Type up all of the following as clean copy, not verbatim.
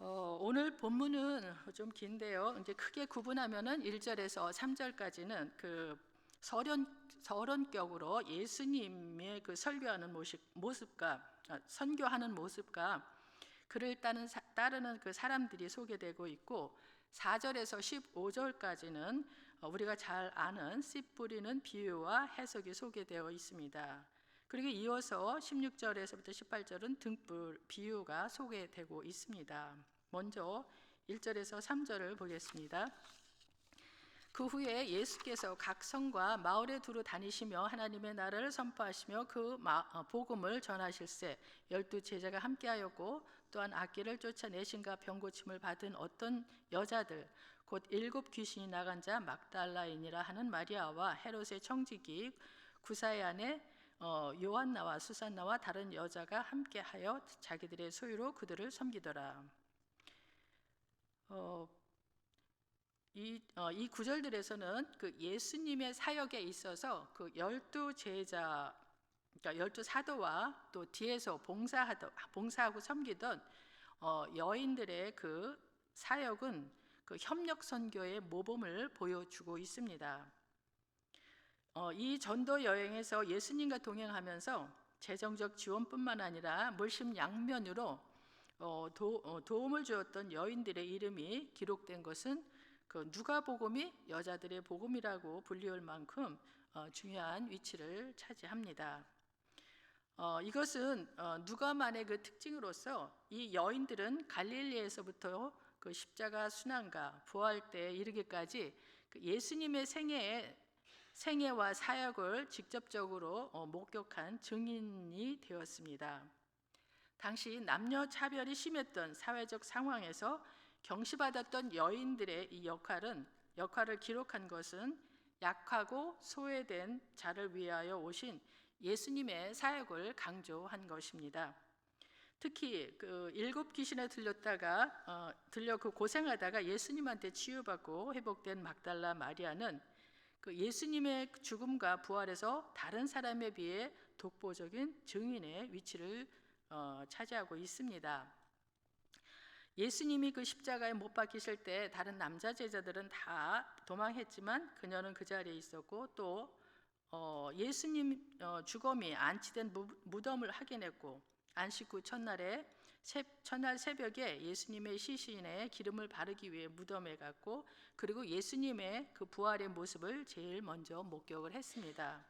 오늘 본문은 좀 긴데요. 이제 크게 구분하면은 1절에서 3절까지는 그 서론격으로 예수님의 그 설교하는 모습과 선교하는 모습과 그를 따르는 그 사람들이 소개되고 있고, 4절에서 15절까지는 우리가 잘 아는 씨 뿌리는 비유와 해석이 소개되어 있습니다. 그리고 이어서 16절에서부터 18절은 등불 비유가 소개되고 있습니다. 먼저 1절에서 3절을 보겠습니다. 그 후에 예수께서 각 성과 마을에 두루 다니시며 하나님의 나라를 선포하시며 그 복음을 전하실세 12 제자가 함께하였고, 또한 악기를 쫓아내신가 병고침을 받은 어떤 여자들 곧 7 귀신이 나간 자 막달라인이라 하는 마리아와 헤롯의 청지기 구사의 아내 요한나와 수산나와 다른 여자가 함께하여 자기들의 소유로 그들을 섬기더라. 이 구절들에서는 그 예수님의 사역에 있어서 그 12 제자, 그러니까 12 사도와 또 뒤에서 봉사하고 섬기던 여인들의 그 사역은 그 협력 선교의 모범을 보여주고 있습니다. 이 전도 여행에서 예수님과 동행하면서 재정적 지원뿐만 아니라 물심양면으로 도움을 주었던 여인들의 이름이 기록된 것은 그 누가복음이 여자들의 복음이라고 불리울 만큼 중요한 위치를 차지합니다. 이것은 누가만의 그 특징으로서 이 여인들은 갈릴리에서부터 그 십자가 순환과 부활 때에 이르기까지 그 예수님의 생애와 사역을 직접적으로 목격한 증인이 되었습니다. 당시 남녀 차별이 심했던 사회적 상황에서 경시받았던 여인들의 이 역할을 기록한 것은 약하고 소외된 자를 위하여 오신 예수님의 사역을 강조한 것입니다. 특히 그 7 귀신에 들려 그 고생하다가 예수님한테 치유받고 회복된 막달라 마리아는 그 예수님의 죽음과 부활에서 다른 사람에 비해 독보적인 증인의 위치를 차지하고 있습니다. 예수님이 그 십자가에 못 박히실 때 다른 남자 제자들은 다 도망했지만 그녀는 그 자리에 있었고, 또 예수님 죽음이 안치된 무덤을 확인했고, 안식 후 첫날 새벽에 예수님의 시신에 기름을 바르기 위해 무덤에 갔고, 그리고 예수님의 그 부활의 모습을 제일 먼저 목격을 했습니다.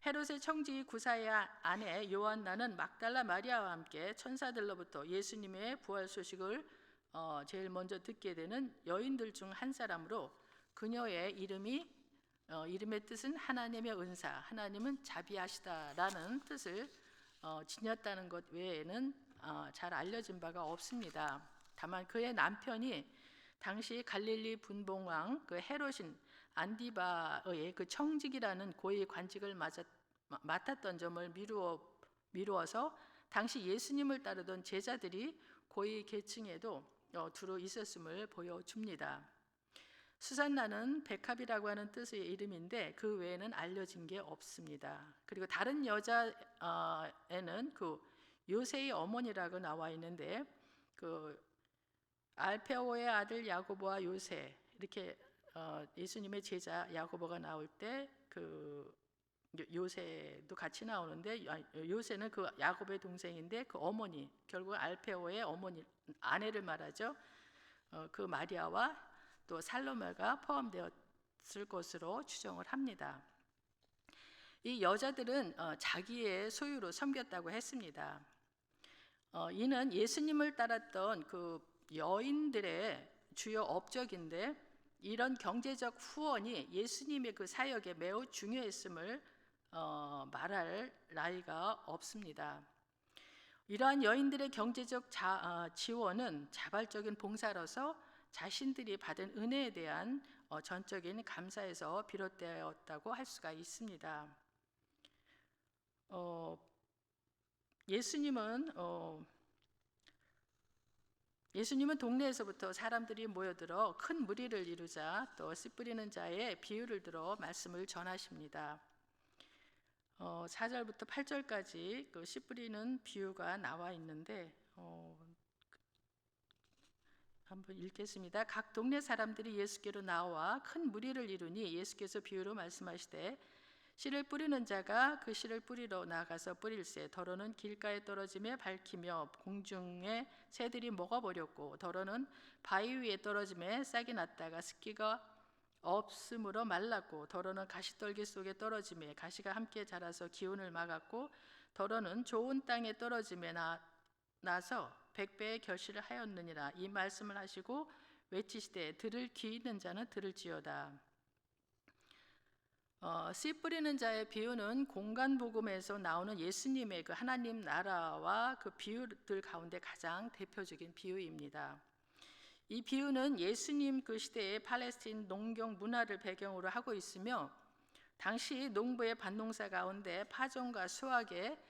헤롯의 청지 구사의 아내 요한나는 막달라 마리아와 함께 천사들로부터 예수님의 부활 소식을 제일 먼저 듣게 되는 여인들 중 한 사람으로, 그녀의 이름의 뜻은 하나님의 은사, 하나님은 자비하시다라는 뜻을 지녔다는 것 외에는 잘 알려진 바가 없습니다. 다만 그의 남편이 당시 갈릴리 분봉왕 그 헤롯인 안디바의 그 청직이라는 고위 관직을 맡았던 점을 미루어서 당시 예수님을 따르던 제자들이 고위 계층에도 두루 있었음을 보여줍니다. 수산나는 백합이라고 하는 뜻의 이름인데 그 외에는 알려진 게 없습니다. 그리고 다른 여자에는 그 요새의 어머니라고 나와 있는데, 그 알페오의 아들 야고보와 요새, 이렇게 예수님의 제자 야고보가 나올 때 그 요새도 같이 나오는데, 요새는 그 야고보의 동생인데 그 어머니, 결국 알페오의 어머니, 아내를 말하죠. 그 마리아와 또 살로메가 포함되었을 것으로 추정을 합니다. 이 여자들은 자기의 소유로 섬겼다고 했습니다. 이는 예수님을 따랐던 그 여인들의 주요 업적인데, 이런 경제적 후원이 예수님의 그 사역에 매우 중요했음을 말할 나위가 없습니다. 이러한 여인들의 경제적 지원은 자발적인 봉사로서 자신들이 받은 은혜에 대한 전적인 감사에서 비롯되었다고 할 수가 있습니다. 예수님은 동네에서부터 사람들이 모여들어 큰 무리를 이루자 또 씨 뿌리는 자의 비유를 들어 말씀을 전하십니다. 4절부터 8절까지 그 씨 뿌리는 비유가 나와 있는데, 한번 읽겠습니다. 각 동네 사람들이 예수께로 나와 큰 무리를 이루니 예수께서 비유로 말씀하시되 씨를 뿌리는 자가 그 씨를 뿌리러 나가서 뿌릴새 더러는 길가에 떨어짐에 밝히며 공중에 새들이 먹어버렸고 더러는 바위 위에 떨어짐에 싹이 났다가 습기가 없으므로 말랐고 더러는 가시떨기 속에 떨어짐에 가시가 함께 자라서 기운을 막았고 더러는 좋은 땅에 떨어짐에 나서 100배의 결실을 하였느니라. 이 말씀을 하시고 외치시되 들을 귀 있는 자는 들을지어다. 씨 뿌리는 자의 비유는 공간 복음에서 나오는 예수님의 그 하나님 나라와 그 비유들 가운데 가장 대표적인 비유입니다. 이 비유는 예수님 그 시대의 팔레스틴 농경 문화를 배경으로 하고 있으며 당시 농부의 밭농사 가운데 파종과 수확에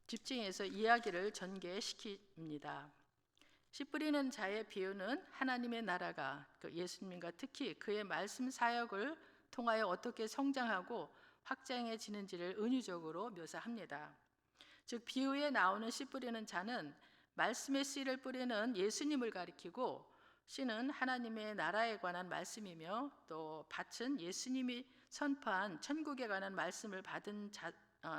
집중해서 이야기를 전개시킵니다. 씨 뿌리는 자의 비유는 하나님의 나라가 그 예수님과 특히 그의 말씀 사역을 통하여 어떻게 성장하고 확장해지는지를 은유적으로 묘사합니다. 즉 비유에 나오는 씨 뿌리는 자는 말씀의 씨를 뿌리는 예수님을 가리키고 씨는 하나님의 나라에 관한 말씀이며 또 밭은 예수님이 선포한 천국에 관한 말씀을 받은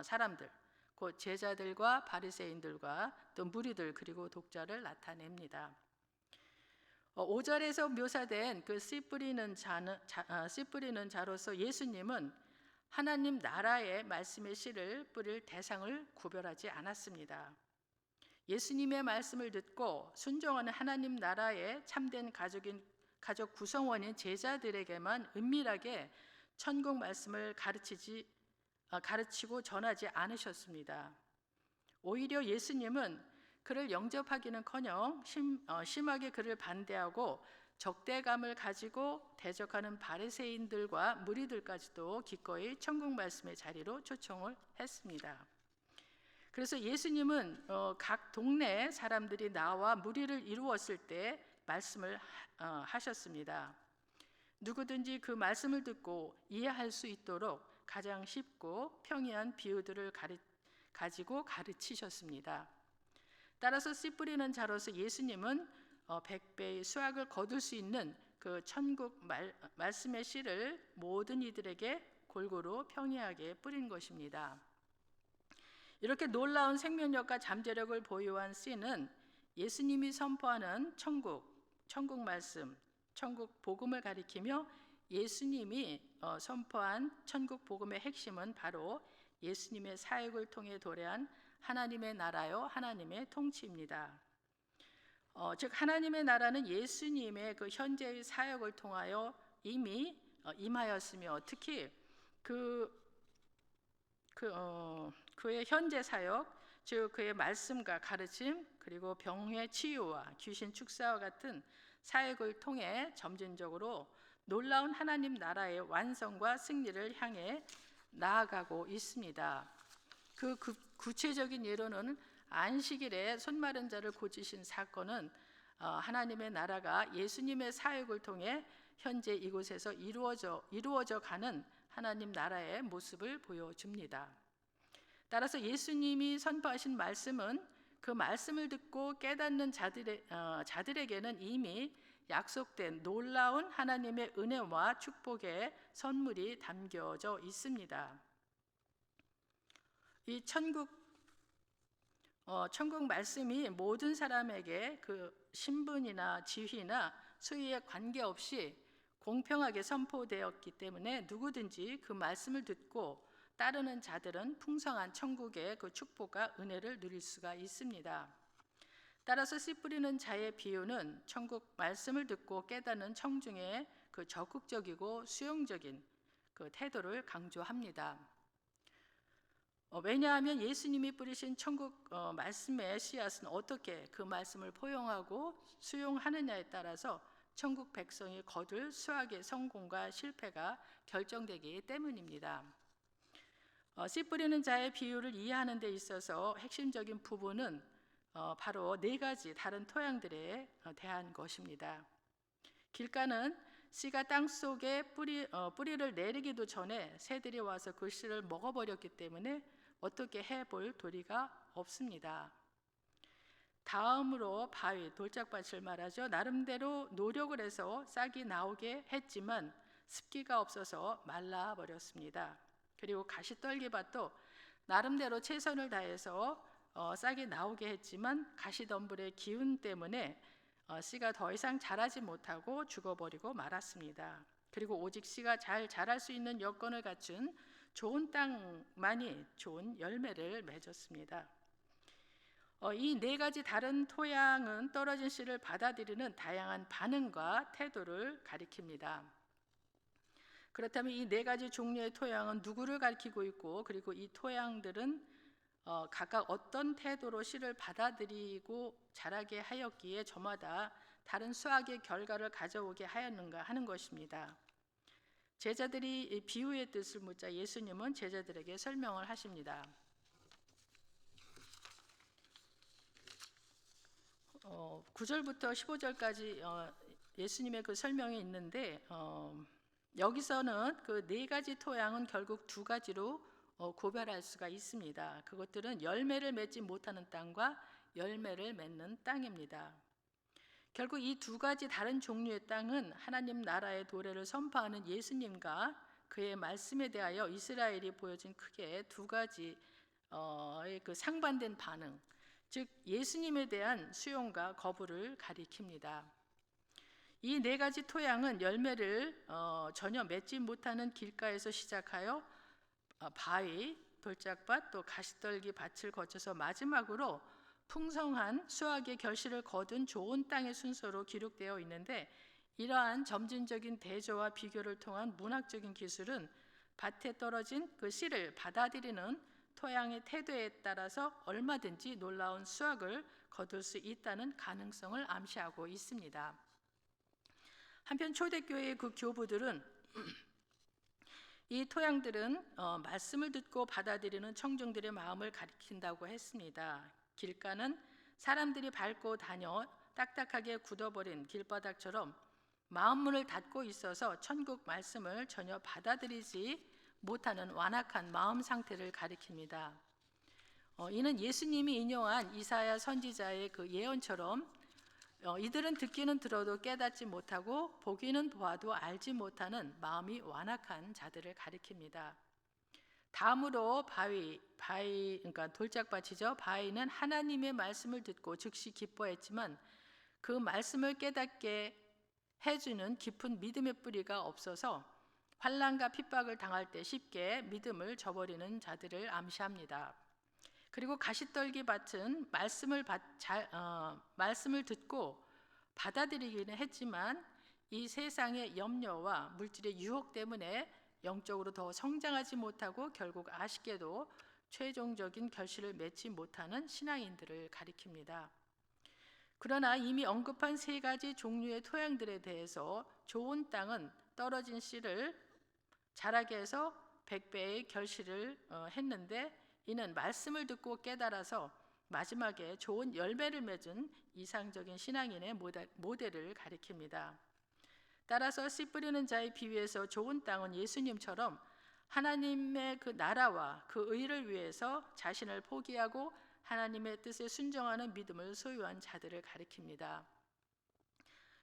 사람들 곧 제자들과 바리새인들과 또 무리들 그리고 독자를 나타냅니다. 5절에서 묘사된 그 씨 뿌리는 자로서 예수님은 하나님 나라의 말씀의 씨를 뿌릴 대상을 구별하지 않았습니다. 예수님의 말씀을 듣고 순종하는 하나님 나라의 참된 가족 구성원인 제자들에게만 은밀하게 천국 말씀을 가르치고 전하지 않으셨습니다. 오히려 예수님은 그를 영접하기는커녕 심하게 그를 반대하고 적대감을 가지고 대적하는 바리새인들과 무리들까지도 기꺼이 천국 말씀의 자리로 초청을 했습니다. 그래서 예수님은 각 동네 사람들이 나와 무리를 이루었을 때 말씀을 하셨습니다. 누구든지 그 말씀을 듣고 이해할 수 있도록 가장 쉽고 평이한 비유들을 가지고 가르치셨습니다. 따라서 씨 뿌리는 자로서 예수님은 100배의 수확을 거둘 수 있는 그 천국 말씀의 씨를 모든 이들에게 골고루 평이하게 뿌린 것입니다. 이렇게 놀라운 생명력과 잠재력을 보유한 씨는 예수님이 선포하는 천국 말씀, 천국 복음을 가리키며 예수님이 선포한 천국 복음의 핵심은 바로 예수님의 사역을 통해 도래한 하나님의 나라요 하나님의 통치입니다. 즉 하나님의 나라는 예수님의 그 현재의 사역을 통하여 이미 임하였으며 특히 그의 현재 사역, 즉 그의 말씀과 가르침 그리고 병의 치유와 귀신 축사와 같은 사역을 통해 점진적으로 놀라운 하나님 나라의 완성과 승리를 향해 나아가고 있습니다. 그 구체적인 예로는 안식일에 손 마른 자를 고치신 사건은 하나님의 나라가 예수님의 사역을 통해 현재 이곳에서 이루어져 가는 하나님 나라의 모습을 보여줍니다. 따라서 예수님이 선포하신 말씀은 그 말씀을 듣고 깨닫는 자들에게는 이미 약속된 놀라운 하나님의 은혜와 축복의 선물이 담겨져 있습니다. 이 천국 말씀이 모든 사람에게 그 신분이나 지위나 수위에 관계없이 공평하게 선포되었기 때문에 누구든지 그 말씀을 듣고 따르는 자들은 풍성한 천국의 그 축복과 은혜를 누릴 수가 있습니다. 따라서 씨 뿌리는 자의 비유는 천국 말씀을 듣고 깨닫는 청중의 그 적극적이고 수용적인 그 태도를 강조합니다. 왜냐하면 예수님이 뿌리신 천국 말씀의 씨앗은 어떻게 그 말씀을 포용하고 수용하느냐에 따라서 천국 백성이 거둘 수학의 성공과 실패가 결정되기 때문입니다. 씨 뿌리는 자의 비유를 이해하는 데 있어서 핵심적인 부분은 바로 4가지 다른 토양들에 대한 것입니다. 길가는 씨가 땅속에 뿌리를 내리기도 전에 새들이 와서 그 씨를 먹어버렸기 때문에 어떻게 해볼 도리가 없습니다. 다음으로 바위, 돌짝밭을 말하죠. 나름대로 노력을 해서 싹이 나오게 했지만 습기가 없어서 말라버렸습니다. 그리고 가시떨기밭도 나름대로 최선을 다해서 싹이 나오게 했지만 가시덤불의 기운 때문에 씨가 더 이상 자라지 못하고 죽어버리고 말았습니다. 그리고 오직 씨가 잘 자랄 수 있는 여건을 갖춘 좋은 땅만이 좋은 열매를 맺었습니다. 이 네 가지 다른 토양은 떨어진 씨를 받아들이는 다양한 반응과 태도를 가리킵니다. 그렇다면 이 네 가지 종류의 토양은 누구를 가리키고 있고, 그리고 이 토양들은 각각 어떤 태도로 씨를 받아들이고 자라게 하였기에 저마다 다른 수확의 결과를 가져오게 하였는가 하는 것입니다. 제자들이 이 비유의 뜻을 묻자 예수님은 제자들에게 설명을 하십니다. 9절부터 15절까지 예수님의 그 설명이 있는데 여기서는 그 네 가지 토양은 결국 두 가지로 구별할 수가 있습니다. 그것들은 열매를 맺지 못하는 땅과 열매를 맺는 땅입니다. 결국 이 두 가지 다른 종류의 땅은 하나님 나라의 도래를 선포하는 예수님과 그의 말씀에 대하여 이스라엘이 보여준 크게 두 가지의 그 상반된 반응, 즉 예수님에 대한 수용과 거부를 가리킵니다. 이 네 가지 토양은 열매를 전혀 맺지 못하는 길가에서 시작하여 바위, 돌짝밭, 또 가시떨기 밭을 거쳐서 마지막으로 풍성한 수확의 결실을 거둔 좋은 땅의 순서로 기록되어 있는데, 이러한 점진적인 대조와 비교를 통한 문학적인 기술은 밭에 떨어진 그 씨를 받아들이는 토양의 태도에 따라서 얼마든지 놀라운 수확을 거둘 수 있다는 가능성을 암시하고 있습니다. 한편 초대교회의 그 교부들은 이 토양들은 말씀을 듣고 받아들이는 청중들의 마음을 가리킨다고 했습니다. 길가는 사람들이 밟고 다녀 딱딱하게 굳어버린 길바닥처럼 마음문을 닫고 있어서 천국 말씀을 전혀 받아들이지 못하는 완악한 마음 상태를 가리킵니다. 이는 예수님이 인용한 이사야 선지자의 그 예언처럼 이들은 듣기는 들어도 깨닫지 못하고 보기는 보아도 알지 못하는 마음이 완악한 자들을 가리킵니다. 다음으로 그러니까 돌짝밭이죠. 바위는 하나님의 말씀을 듣고 즉시 기뻐했지만 그 말씀을 깨닫게 해주는 깊은 믿음의 뿌리가 없어서 환난과 핍박을 당할 때 쉽게 믿음을 저버리는 자들을 암시합니다. 그리고 가시떨기 밭은 말씀을 듣고 받아들이기는 했지만 이 세상의 염려와 물질의 유혹 때문에 영적으로 더 성장하지 못하고 결국 아쉽게도 최종적인 결실을 맺지 못하는 신앙인들을 가리킵니다. 그러나 이미 언급한 세 가지 종류의 토양들에 대해서 좋은 땅은 떨어진 씨를 자라게 해서 100배의 결실을 했는데, 이는 말씀을 듣고 깨달아서 마지막에 좋은 열매를 맺은 이상적인 신앙인의 모델을 가리킵니다. 따라서 씨 뿌리는 자의 비유에서 좋은 땅은 예수님처럼 하나님의 그 나라와 그 의를 위해서 자신을 포기하고 하나님의 뜻에 순종하는 믿음을 소유한 자들을 가리킵니다.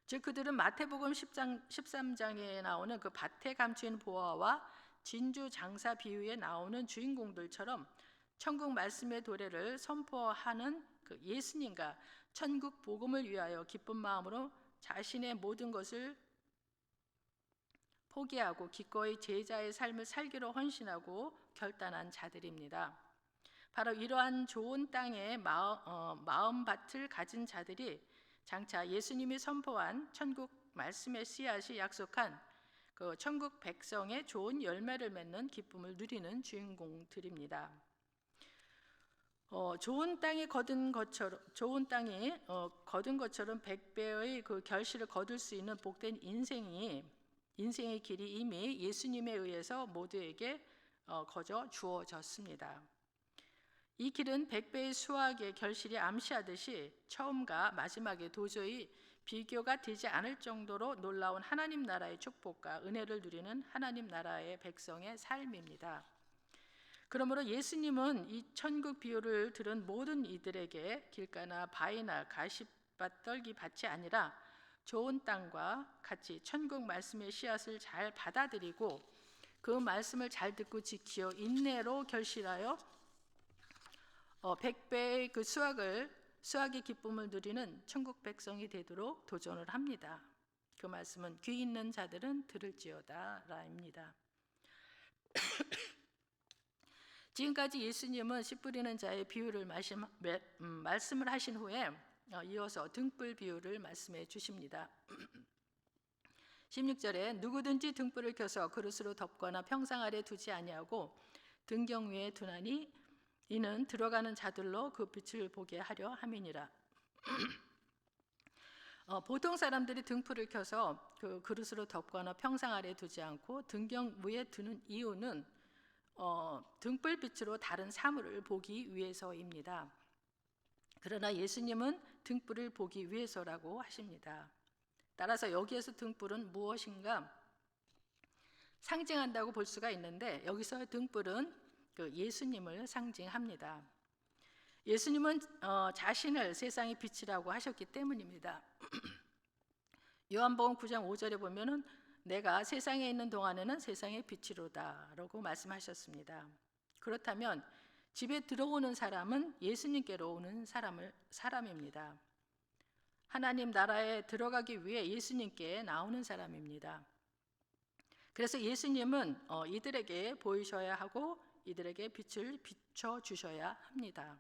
즉 그들은 마태복음 13장에 나오는 그 밭에 감추인 보화와 진주 장사 비유에 나오는 주인공들처럼 천국 말씀의 도래를 선포하는 그 예수님과 천국 복음을 위하여 기쁜 마음으로 자신의 모든 것을 포기하고 기꺼이 제자의 삶을 살기로 헌신하고 결단한 자들입니다. 바로 이러한 좋은 땅의 마음밭을 가진 자들이 장차 예수님이 선포한 천국 말씀의 씨앗이 약속한 그 천국 백성의 좋은 열매를 맺는 기쁨을 누리는 주인공들입니다. 좋은 땅이 거둔 것처럼 100배의 그 결실을 거둘 수 있는 복된 인생의 길이 이미 예수님에 의해서 모두에게 거저 주어졌습니다. 이 길은 100배의 수확의 결실이 암시하듯이 처음과 마지막에 도저히 비교가 되지 않을 정도로 놀라운 하나님 나라의 축복과 은혜를 누리는 하나님 나라의 백성의 삶입니다. 그러므로 예수님은 이 천국 비유를 들은 모든 이들에게 길가나 바위나 가시밭 떨기 밭이 아니라 좋은 땅과 같이 천국 말씀의 씨앗을 잘 받아들이고 그 말씀을 잘 듣고 지키어 인내로 결실하여 100배의 그 수확의 기쁨을 누리는 천국 백성이 되도록 도전을 합니다. 그 말씀은 귀 있는 자들은 들을지어다 라입니다. 지금까지 예수님은 씨 뿌리는 자의 비유를 말씀을 하신 후에 이어서 등불 비유를 말씀해 주십니다. 16절에 누구든지 등불을 켜서 그릇으로 덮거나 평상 아래 두지 아니하고 등경 위에 두나니 이는 들어가는 자들로 그 빛을 보게 하려 함이니라. 보통 사람들이 등불을 켜서 그 그릇으로 덮거나 평상 아래 두지 않고 등경 위에 두는 이유는 등불빛으로 다른 사물을 보기 위해서입니다. 그러나 예수님은 등불을 보기 위해서라고 하십니다. 따라서 여기에서 등불은 무엇인가 상징한다고 볼 수가 있는데 여기서 등불은 그 예수님을 상징합니다. 예수님은 자신을 세상의 빛이라고 하셨기 때문입니다. 요한복음 9장 5절에 보면은 내가 세상에 있는 동안에는 세상의 빛이로다 라고 말씀하셨습니다. 그렇다면 집에 들어오는 사람은 예수님께로 오는 사람입니다. 하나님 나라에 들어가기 위해 예수님께 나오는 사람입니다. 그래서 예수님은 이들에게 보이셔야 하고 이들에게 빛을 비춰주셔야 합니다.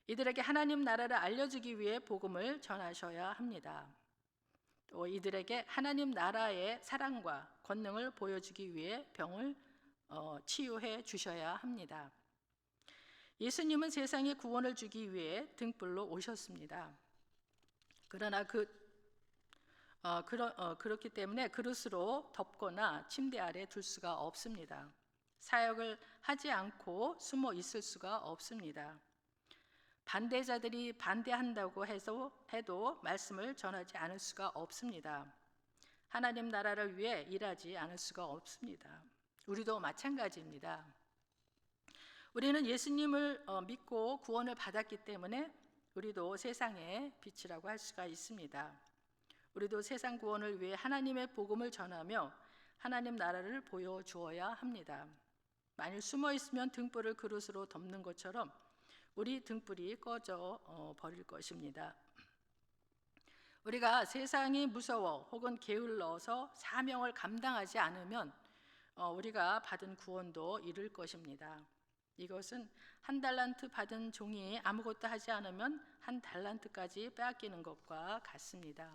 이들에게 하나님 나라를 알려주기 위해 복음을 전하셔야 합니다. 또 이들에게 하나님 나라의 사랑과 권능을 보여주기 위해 병을 치유해 주셔야 합니다. 예수님은 세상에 구원을 주기 위해 등불로 오셨습니다. 그러나 그렇기 때문에 그릇으로 덮거나 침대 아래 둘 수가 없습니다. 사역을 하지 않고 숨어 있을 수가 없습니다. 반대자들이 반대한다고 해도 말씀을 전하지 않을 수가 없습니다. 하나님 나라를 위해 일하지 않을 수가 없습니다. 우리도 마찬가지입니다. 우리는 예수님을 믿고 구원을 받았기 때문에 우리도 세상의 빛이라고 할 수가 있습니다. 우리도 세상 구원을 위해 하나님의 복음을 전하며 하나님 나라를 보여주어야 합니다. 만일 숨어 있으면 등불을 그릇으로 덮는 것처럼 우리 등불이 꺼져 버릴 것입니다. 우리가 세상이 무서워 혹은 게을러서 사명을 감당하지 않으면 우리가 받은 구원도 잃을 것입니다. 이것은 한 달란트 받은 종이 아무것도 하지 않으면 한 달란트까지 빼앗기는 것과 같습니다.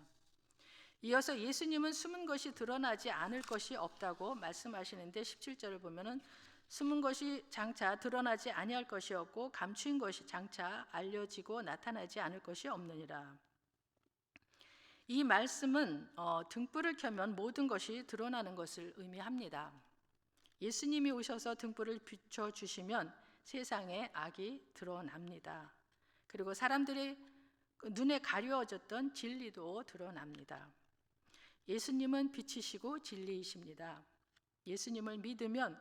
이어서 예수님은 숨은 것이 드러나지 않을 것이 없다고 말씀하시는데 17절을 보면은 숨은 것이 장차 드러나지 아니할 것이 없고 감추인 것이 장차 알려지고 나타나지 않을 것이 없느니라. 이 말씀은 등불을 켜면 모든 것이 드러나는 것을 의미합니다. 예수님이 오셔서 등불을 비춰주시면 세상의 악이 드러납니다. 그리고 사람들의 눈에 가려워졌던 진리도 드러납니다. 예수님은 빛이시고 진리이십니다. 예수님을 믿으면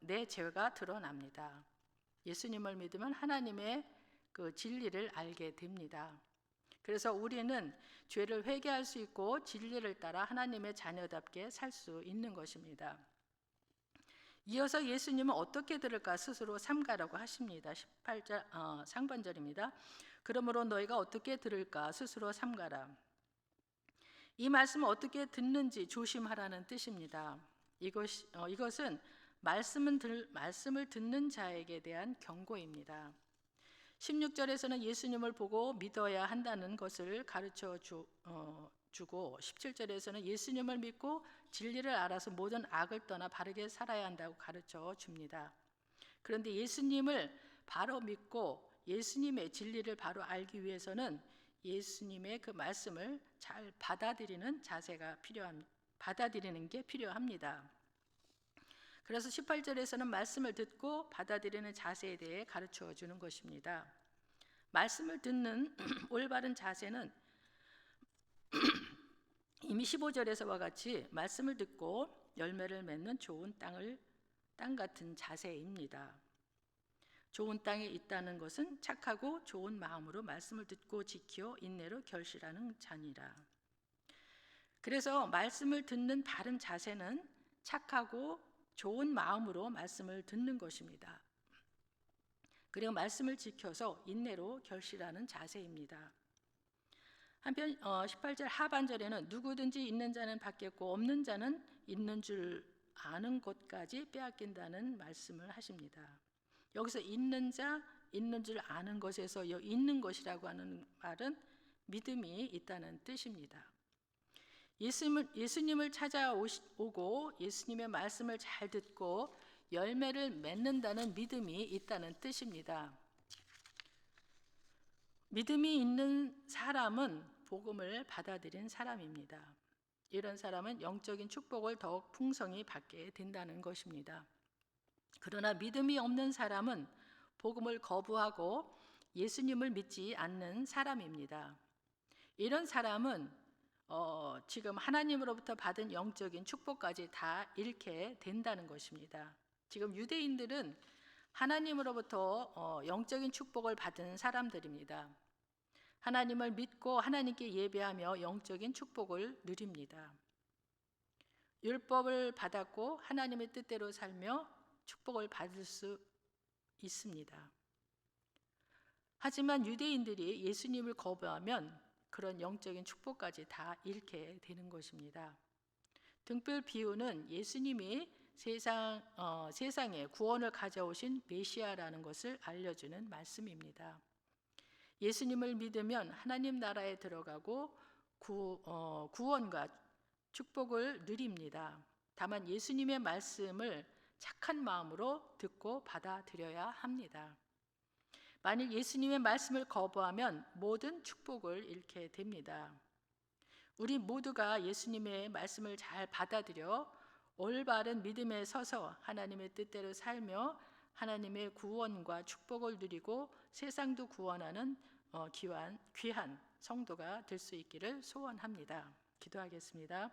내 죄가 드러납니다. 예수님을 믿으면 하나님의 그 진리를 알게 됩니다. 그래서 우리는 죄를 회개할 수 있고 진리를 따라 하나님의 자녀답게 살 수 있는 것입니다. 이어서 예수님은 어떻게 들을까 스스로 삼가라고 하십니다. 18절 상반절입니다. 그러므로 너희가 어떻게 들을까 스스로 삼가라. 이 말씀을 어떻게 듣는지 조심하라는 뜻입니다. 이것은 말씀을 듣는 자에게 대한 경고입니다. 16절에서는 예수님을 보고 믿어야 한다는 것을 가르쳐 주고 17절에서는 예수님을 믿고 진리를 알아서 모든 악을 떠나 바르게 살아야 한다고 가르쳐 줍니다. 그런데 예수님을 바로 믿고 예수님의 진리를 바로 알기 위해서는 예수님의 그 말씀을 잘 받아들이는 게 필요합니다. 그래서 18절에서는 말씀을 듣고 받아들이는 자세에 대해 가르쳐 주는 것입니다. 말씀을 듣는 올바른 자세는 이미 15절에서와 같이 말씀을 듣고 열매를 맺는 좋은 땅을 땅 같은 자세입니다. 좋은 땅에 있다는 것은 착하고 좋은 마음으로 말씀을 듣고 지켜 인내로 결실하는 자니라. 그래서 말씀을 듣는 바른 자세는 착하고 좋은 마음으로 말씀을 듣는 것입니다. 그리고 말씀을 지켜서 인내로 결실하는 자세입니다. 한편 18절 하반절에는 누구든지 있는 자는 받겠고 없는 자는 있는 줄 아는 것까지 빼앗긴다는 말씀을 하십니다. 여기서 있는 자, 있는 줄 아는 것에서 있는 것이라고 하는 말은 믿음이 있다는 뜻입니다. 예수님을 찾아오고 예수님의 말씀을 잘 듣고 열매를 맺는다는 믿음이 있다는 뜻입니다. 믿음이 있는 사람은 복음을 받아들인 사람입니다. 이런 사람은 영적인 축복을 더욱 풍성히 받게 된다는 것입니다. 그러나 믿음이 없는 사람은 복음을 거부하고 예수님을 믿지 않는 사람입니다. 이런 사람은 지금 하나님으로부터 받은 영적인 축복까지 다 잃게 된다는 것입니다. 지금 유대인들은 하나님으로부터 영적인 축복을 받은 사람들입니다. 하나님을 믿고 하나님께 예배하며 영적인 축복을 누립니다. 율법을 받았고 하나님의 뜻대로 살며 축복을 받을 수 있습니다. 하지만 유대인들이 예수님을 거부하면 그런 영적인 축복까지 다 잃게 되는 것입니다. 등불 비유는 예수님이 세상에 구원을 가져오신 메시아라는 것을 알려주는 말씀입니다. 예수님을 믿으면 하나님 나라에 들어가고 구원과 축복을 누립니다. 다만 예수님의 말씀을 착한 마음으로 듣고 받아들여야 합니다. 만일 예수님의 말씀을 거부하면 모든 축복을 잃게 됩니다. 우리 모두가 예수님의 말씀을 잘 받아들여 올바른 믿음에 서서 하나님의 뜻대로 살며 하나님의 구원과 축복을 누리고 세상도 구원하는 귀한 성도가 될 수 있기를 소원합니다. 기도하겠습니다.